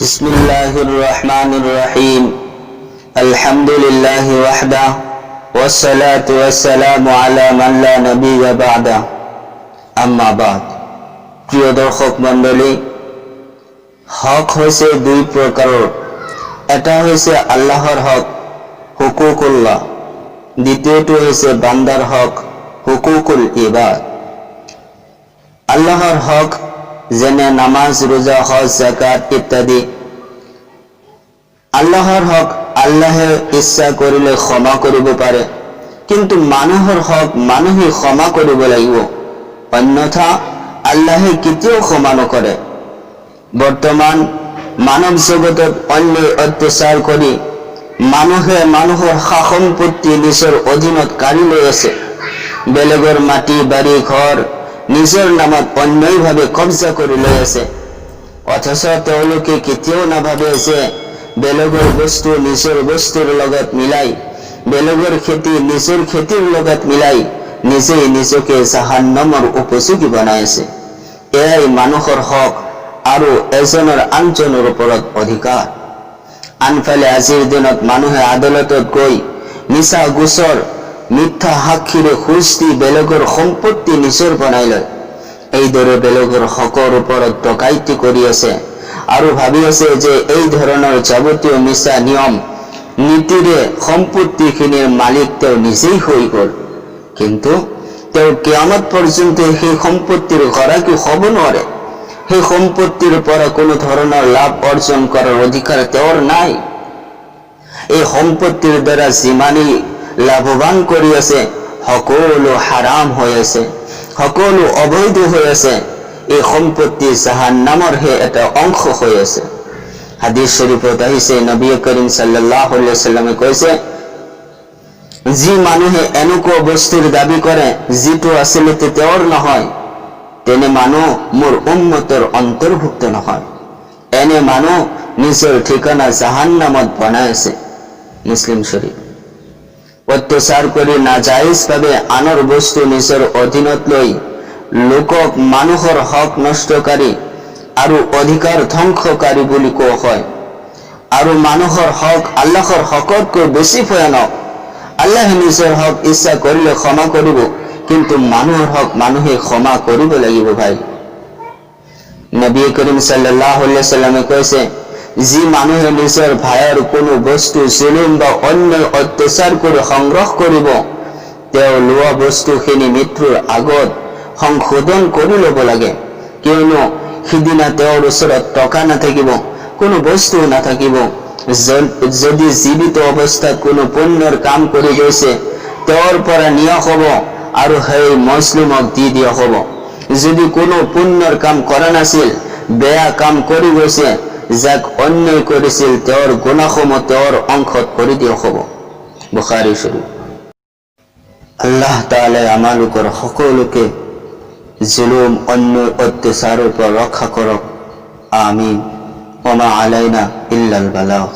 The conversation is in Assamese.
বিসমিল্লাহির রহমানির রহিম আলহামদুলিল্লাহি ওয়াহদা ওয়াসসালাতু ওয়াসসালামু আলা মান লা নাবিয়্যা বা'দা আম্মা বা'দ। প্রিয় দর্শক মণ্ডলী, হক হয়েছে দুই প্রকারের। এটা হয়েছে আল্লাহর হক, হুকুকুল্লাহ। দ্বিতীয়টি হয়েছে বান্দার হক, হুকুকুল ইবাদ। আল্লাহর হক যেনে নামাজ, রোজা, হজ, যাকাত ইত্যাদি। আল্লাহর হক আল্লাহে ইচ্ছা করিলে ক্ষমা কৰিব পাৰে, কিন্তু মানুহৰ হক মানুহে ক্ষমা কৰিব লাগিব, অন্যথা আল্লাহে কেতিয়াও ক্ষমা নকৰে। বৰ্তমান মানৱ জগতত অন্যায় অত্যাচাৰ কৰি মানুহে মানুহৰ সা-সম্পত্তি নিজৰ অধীনত কাঢ়ি লৈ আছে। বেলেগৰ মাটি, বাৰী, ঘৰ নিজৰ নামত অন্যায়ভাৱে কব্জা কৰি লৈ আছে। অথচ তেওঁলোকে কেতিয়াও নাভাবে যে বেলেগৰ বস্তু নিজৰ বস্তুৰ লগত মিলাই, বেলেগৰ খেতি নিজৰ খেতিৰ লগত মিলাই নিজেই নিজকে জাহান্নামৰ উপযোগী বনাই আছে। এয়াই মানুহৰ হক আৰু এজনৰ আনজনৰ ওপৰত অধিকাৰ। আনফালে আজিৰ দিনত মানুহে আদালতত গৈ মিছা গোচৰ, মিথ্যা সাক্ষীৰে ঘুষ দি বেলেগৰ সম্পত্তি নিজৰ বনাই লয়। এইদৰে বেলেগৰ হকৰ ওপৰত ডকাইতি কৰি আছে আৰু ভাবি আছে যে এই ধৰণৰ যাৱতীয় মিছা নিয়ম নীতিৰে সম্পত্তিখিনিৰ মালিক তেওঁ নিজেই হৈ গ'ল। কিন্তু তেওঁ কিয়ামত পৰ্যন্ত সেই সম্পত্তিৰ গৰাকী হ'ব নোৱাৰে। সেই সম্পত্তিৰ পৰা কোনো ধৰণৰ লাভ অৰ্জন কৰাৰ অধিকাৰ তেওঁৰ নাই। এই সম্পত্তিৰ দ্বাৰা যিমানেই লাভৱান কৰি আছে, সকলো হাৰাম হৈ আছে, সকলো অবৈধ হৈ আছে। এই সম্পত্তি জাহান্নামৰহে এটা অংশ হৈ আছে। হাদিছ শৰীফত আহিছে, নবী কৰীম সাল্লাল্লাহু আলাইহি ওয়াসাল্লামে কৈছে, যি মানুহে এনেকুৱা বস্তুৰ দাবী কৰে যিটো আচলতে তেওঁৰ নহয়, তেনে মানুহ মোৰ উম্মতৰ অন্তৰ্ভুক্ত নহয়। এনে মানুহ নিজৰ ঠিকনা জাহান্নামত বনাই আছে। মুছলিম শৰীফ। অত্যাচাৰ কৰি নাজাইজভাৱে আনৰ বস্তু নিজৰ অধীনত লৈ লোকক মানুহৰ হক নষ্টকাৰী আৰু অধিকাৰ ধ্বংসকাৰী বুলি কোৱা হয়। আৰু মানুহৰ হক আল্লাহৰ হকতকৈ বেছি ভয়ানক। আল্লাহে নিজৰ হক ইচ্ছা কৰিলে ক্ষমা কৰিব, কিন্তু মানুহৰ হক মানুহে ক্ষমা কৰিব লাগিব। ভাই, নবী কৰীম সাল্লাল্লাহু আলাইহি ওয়াসাল্লামে কৈছে, যি মানুহে নিজৰ ভাইৰ কোনো বস্তু জুলুম বা অন্যায় অত্যাচাৰ কৰি সংগ্ৰহ কৰিব, তেওঁ লোৱা বস্তুখিনি মৃত্যুৰ আগত সংশোধন কৰি ল'ব লাগে। কিয়নো সিদিনা তেওঁৰ ওচৰত টকা নাথাকিব, কোনো বস্তু নাথাকিব। যদি জীৱিত অৱস্থাত কোনো পুণ্যৰ কাম কৰি গৈছে, তেওঁৰ পৰা নিয়া হ'ব আৰু সেই মুছলিমক দি দিয়া হ'ব। যদি কোনো পুণ্যৰ কাম কৰা নাছিল, বেয়া কাম কৰি গৈছে, যাক অন্যায় কৰিছিল, তেওঁৰ গুনাহসমূহ তেওঁৰ অংশত কৰি দিয়া হ'ব। বুখাৰী শৰীফ। আল্লাহ তাআলা আমালোকৰ সকলোকে জুলুম, অন্যায়, অত্যাচাৰৰ পৰা ৰক্ষা কৰক। আমিন। ওয়া মা আলাইনা ইল্লাল বালাগ।